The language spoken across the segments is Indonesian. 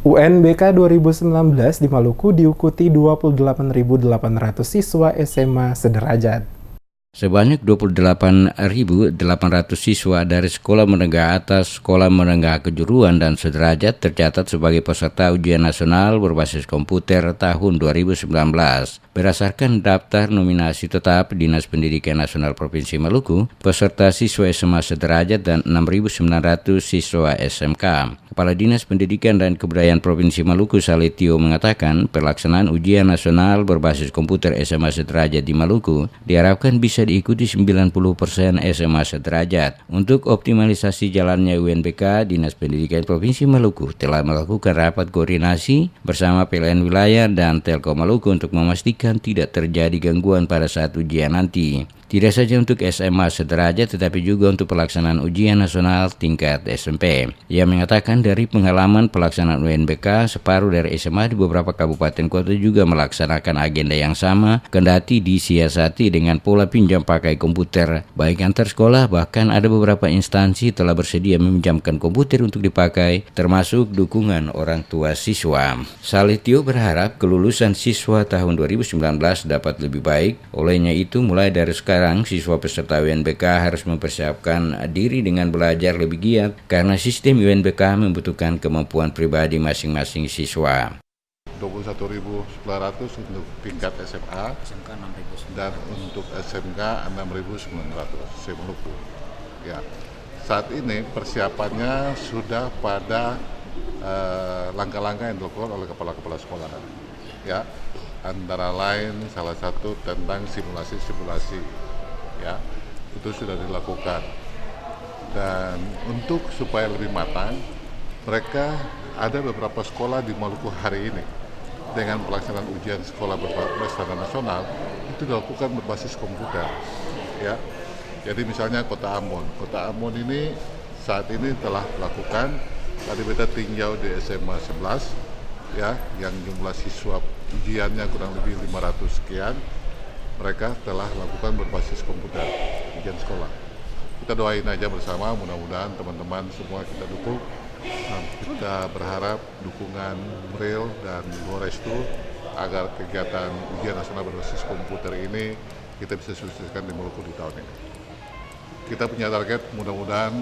UNBK 2019 di Maluku diikuti 28.800 siswa SMA sederajat. Sebanyak 28.800 siswa dari sekolah menengah atas, sekolah menengah kejuruan, dan sederajat tercatat sebagai peserta ujian nasional berbasis komputer tahun 2019. Berdasarkan daftar nominasi tetap Dinas Pendidikan Nasional Provinsi Maluku, peserta siswa SMA sederajat dan 6.900 siswa SMK. Kepala Dinas Pendidikan dan Kebudayaan Provinsi Maluku, Salitio, mengatakan pelaksanaan ujian nasional berbasis komputer SMA sederajat di Maluku diharapkan bisa diikuti 90% SMA sederajat. Untuk optimalisasi jalannya UNBK, Dinas Pendidikan Provinsi Maluku telah melakukan rapat koordinasi bersama PLN Wilayah dan Telkom Maluku untuk memastikan tidak terjadi gangguan pada saat ujian nanti. Tidak saja untuk SMA sederajat, tetapi juga untuk pelaksanaan ujian nasional tingkat SMP. Ia mengatakan dari pengalaman pelaksanaan UNBK, separuh dari SMA di beberapa kabupaten kota juga melaksanakan agenda yang sama, kendati disiasati dengan pola pinjam pakai komputer. Baik antar sekolah, bahkan ada beberapa instansi telah bersedia meminjamkan komputer untuk dipakai, termasuk dukungan orang tua siswa. Salitio berharap kelulusan siswa tahun 2019 dapat lebih baik. Olehnya itu, mulai dari sekarang siswa peserta UNBK harus mempersiapkan diri dengan belajar lebih giat karena sistem UNBK membutuhkan kemampuan pribadi masing-masing siswa. 21.900 untuk tingkat SMA, dan untuk SMK 6.900 se-Maluku. Ya, saat ini persiapannya sudah pada langkah-langkah yang dilakukan oleh kepala-kepala sekolah. Ya, antara lain salah satu tentang simulasi. Ya, itu sudah dilakukan. Dan untuk supaya lebih matang, mereka ada beberapa sekolah di Maluku hari ini dengan pelaksanaan ujian sekolah berstandar nasional itu dilakukan berbasis komputer. Ya, jadi misalnya Kota Ambon ini saat ini telah melakukan, tadi kita tinjau di SMA 11, ya, yang jumlah siswa ujiannya kurang lebih 500 sekian. Mereka telah lakukan berbasis komputer ujian sekolah. Kita doain aja bersama, mudah-mudahan teman-teman semua kita dukung. Kita berharap dukungan real dan restu agar kegiatan ujian nasional berbasis komputer ini kita bisa sukseskan di Maluku di tahun ini. Kita punya target mudah-mudahan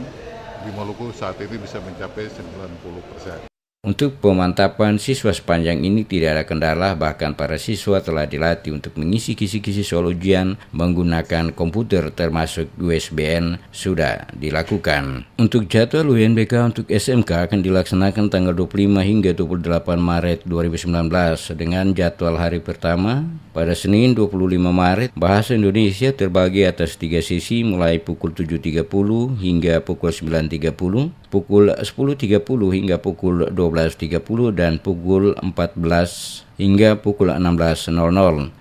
di Maluku saat ini bisa mencapai 90%. Untuk pemantapan siswa sepanjang ini tidak ada kendala, bahkan para siswa telah dilatih untuk mengisi kisi-kisi soal ujian menggunakan komputer termasuk USBN sudah dilakukan. Untuk jadwal UNBK untuk SMK akan dilaksanakan tanggal 25 hingga 28 Maret 2019 dengan jadwal hari pertama pada Senin 25 Maret. Bahasa Indonesia terbagi atas 3 sesi mulai pukul 7.30 hingga pukul 9.30, pukul 10.30 hingga pukul 12.30 dan pukul 14 hingga pukul 16.00.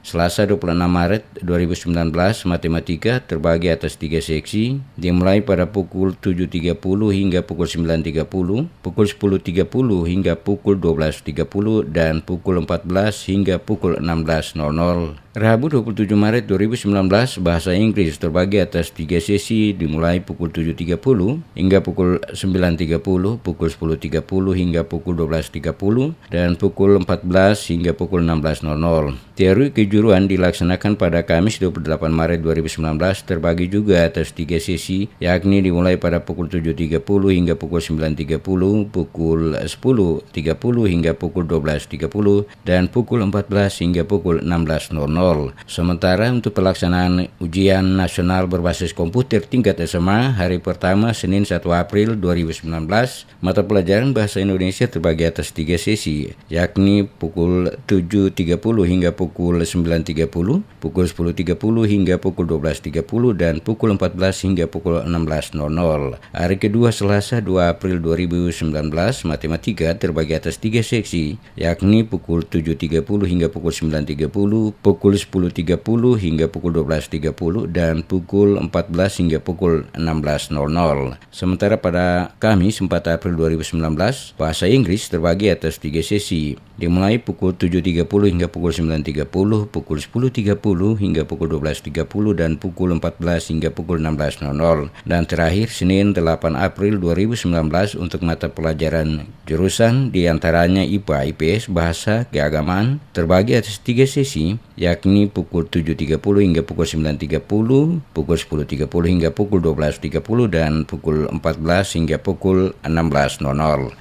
Selasa 26 Maret 2019, matematika terbagi atas 3 seksi, dimulai pada pukul 7.30 hingga pukul 9.30, pukul 10.30 hingga pukul 12.30 dan pukul 14 hingga pukul 16.00. Rabu 27 Maret 2019, bahasa Inggris terbagi atas 3 sesi, dimulai pukul 7.30 hingga pukul 9.30, pukul 10.30 hingga pukul 12.30 dan pukul 14 hingga pukul 16.00. Teori kejuruan dilaksanakan pada Kamis 28 Maret 2019 terbagi juga atas 3 sesi, yakni dimulai pada pukul 7.30 hingga pukul 9.30, pukul 10.30 hingga pukul 12.30 dan pukul 14 hingga pukul 16.00. Sementara untuk pelaksanaan ujian nasional berbasis komputer tingkat SMA hari pertama Senin 1 April 2019, mata pelajaran bahasa Indonesia terbagi atas 3 sesi, yakni pukul 7.30 hingga pukul 9.30, pukul 10.30 hingga pukul 12.30 dan pukul 14 hingga pukul 16.00. Hari kedua Selasa 2 April 2019, matematika terbagi atas 3 seksi, yakni pukul 7.30 hingga pukul 9.30, pukul 10.30 hingga pukul 12.30 dan pukul 14 hingga pukul 16.00. Sementara pada Kamis 4 April 2019, bahasa Inggris terbagi atas 3 sesi, dimulai pukul 7.30 hingga pukul 9.30, pukul 10.30 hingga pukul 12.30, dan pukul 14 hingga pukul 16.00. Dan terakhir, Senin 8 April 2019 untuk mata pelajaran jurusan diantaranya IPA, IPS, Bahasa, Keagamaan terbagi atas 3 sesi, yakni pukul 7.30 hingga pukul 9.30, pukul 10.30 hingga pukul 12.30, dan pukul 14 hingga pukul 16.00.